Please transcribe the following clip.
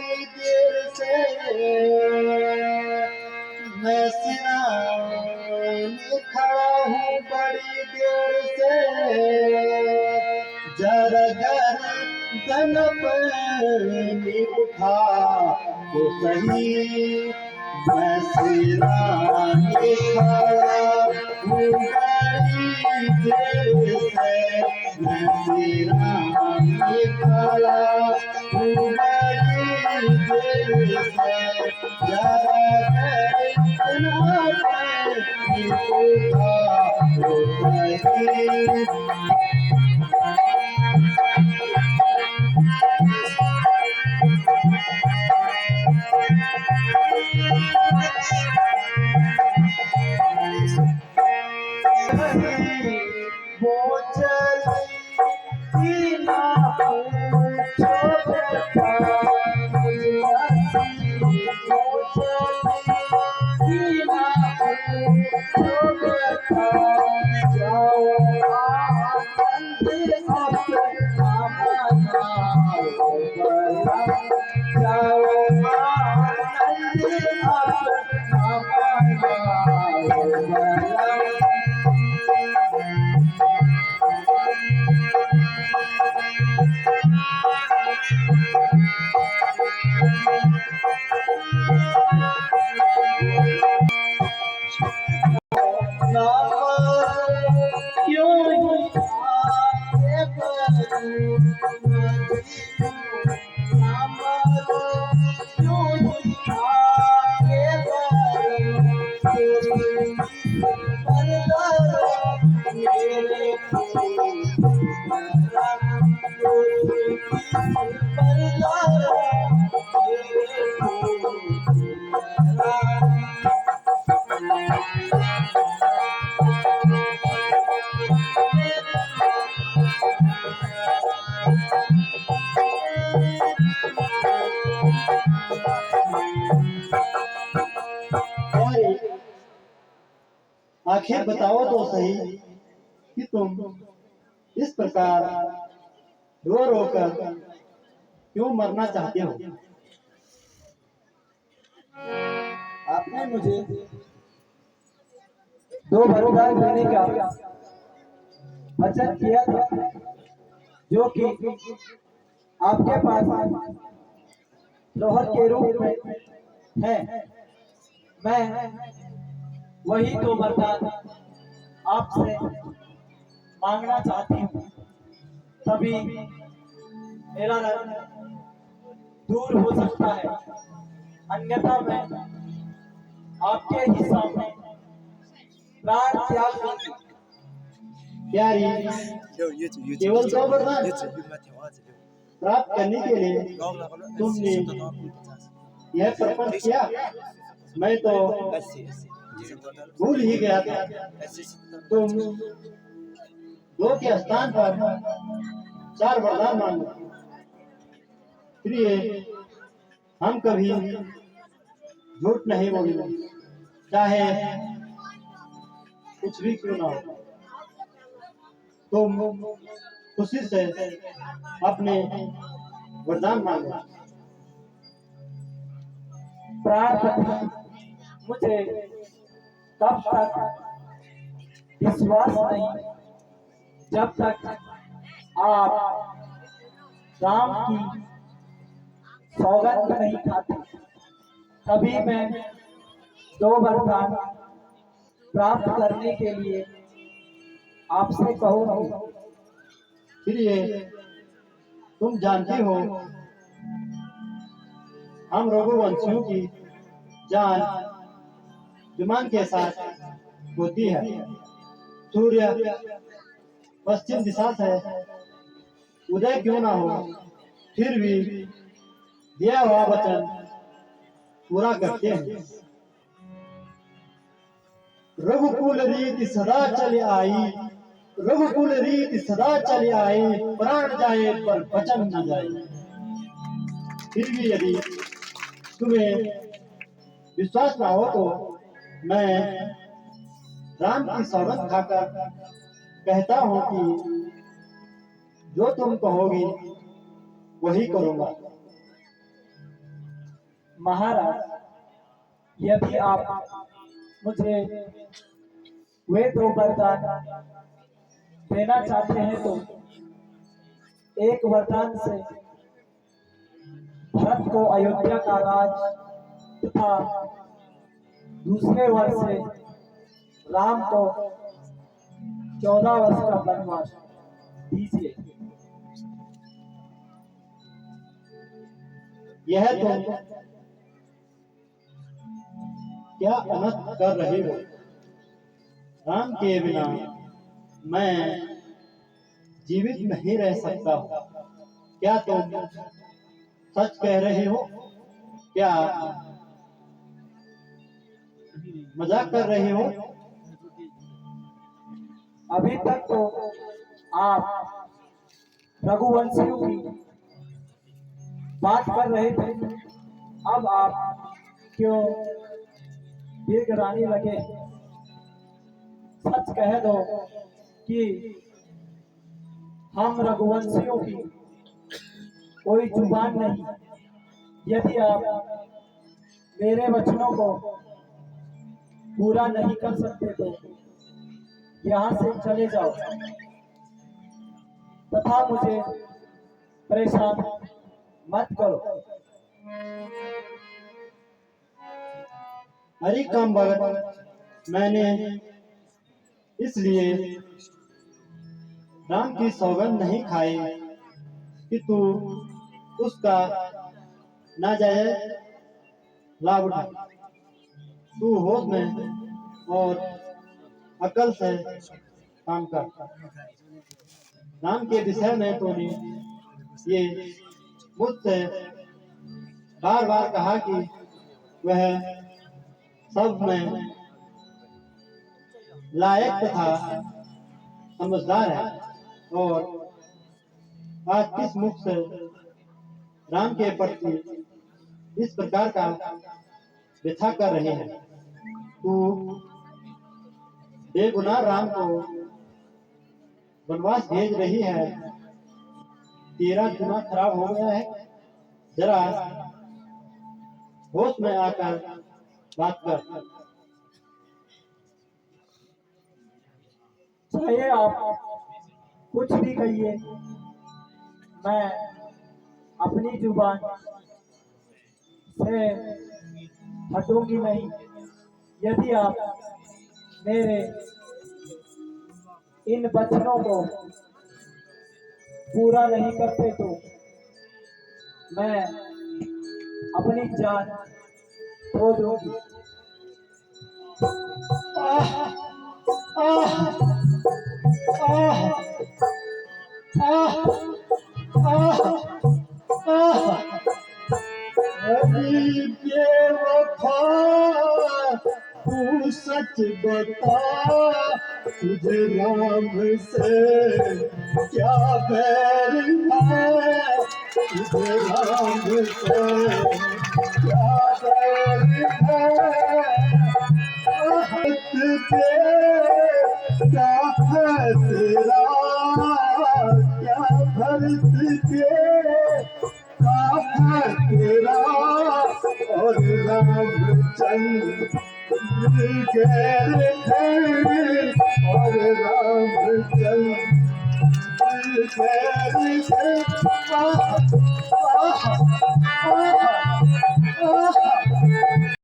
बड़ी देर से मैं सिराने खड़ा हूँ बड़ी देर से जरा गर्दन अपनी उठा तो सही मैं सिराने खड़ा हूँ बड़ी देर से मैं सिराने खड़ा हूँ बड़ी देर से जरा गर्दन अपनी उठा तो सही वो चली ना पूछो बेटा वो चली ना पूछो बेटा जाओ आनंद अपना मनाओ बला जाओ आनंद अपना मनाओ बला आखिर बताओ तो सही कि तुम इस प्रकार रो रो कर क्यों मरना चाहते हो। आपने मुझे दो वरदान देने का वचन किया था जो कि आपके पास लोहर के रूप में है। मैं वही दो वरदान आपसे मांगना चाहती हूँ, तभी मेरा रंग दूर हो सकता है, अन्यथा मैं आपके ही सामने प्राण त्याग दूंगी। प्यारी केवल दो वरदान प्राप्त करने के लिए तुमने यह प्रपंच किया। मैं तो भूल ही गया था तुम दो के स्थान पर चार वरदान मांगो। प्रिय, हम कभी झूठ नहीं बोलेंगे, चाहे कुछ भी क्यों ना हो। तुम खुशी से अपने वरदान मांगो। प्रार्थना मुझे तब तक विश्वास नहीं जब तक आप राम की सौगंध नहीं खाते, तभी मैं दो वरदान प्राप्त करने के लिए आपसे कहूँगी। प्रिय, तुम जानती हो हम रघुवंशियों की जान विमान के साथ होती है। सूर्य पश्चिम दिशा से उदय क्यों ना हो, फिर भी दिया हुआ वचन पूरा करते हैं। रघुकुल रीति सदा चली आई, रघुकुल रीति सदा चली आई, प्राण जाए पर वचन न जाए। फिर भी यदि तुम्हें विश्वास ना हो तो मैं राम की सौगंध खाकर कहता हूँ कि जो तुम कहोगी वही करूँगा। महाराज, यदि आप मुझे वे दो वरदान देना चाहते हैं तो एक वरदान से भरत को अयोध्या का राज तथा दूसरे वर से राम को 14 वर्ष का वनवास दीजिए। यह तुम क्या अनर्थ कर रहे हो? राम के बिना मैं जीवित नहीं रह सकता हूँ। क्या तुम सच कह रहे हो? क्या मजाक कर रहे हो? अभी तक तो आप रघुवंशियों की बात कर रहे थे, अब आप क्यों दीर्घरानी लगे? सच कह दो कि हम रघुवंशियों की कोई जुबान नहीं। यदि आप मेरे वचनों को पूरा नहीं कर सकते तो यहाँ से चले जाओ तथा मुझे परेशान मत करो। अरे कम भगत, मैंने इसलिए राम की सौगंध नहीं खाई कि तू उसका नाजायज लाभ उठा। तू होश में और अकल से काम कर। राम के विषय में तूने ये मुझसे बार बार कहा कि वह सब में लायक तथा समझदार है, और आज किस मुख से राम के प्रति इस प्रकार का व्यथा कर रहे हैं? तू बेगुनाह राम को वनवास भेज रही है। तेरा दिमाग खराब हो गया है। जरा होश में आकर बात कर। चाहे आप कुछ भी कहिए, मैं अपनी जुबान से हटूंगी नहीं। यदि आप मेरे इन वचनों को पूरा नहीं करते तो मैं अपनी जान खो दूंगी। आह, आह, आह, आह, आह, आह। अभी बेवफा, तू सच बता, तुझे राम से क्या बैर है? तुझे राम से क्या बैर है? आहत दे क्या है तेरा, क्या भरत के तेरा, और रामचंद्र गैर है, और रामचंद्र गैर है। आह, आह, आह, आह।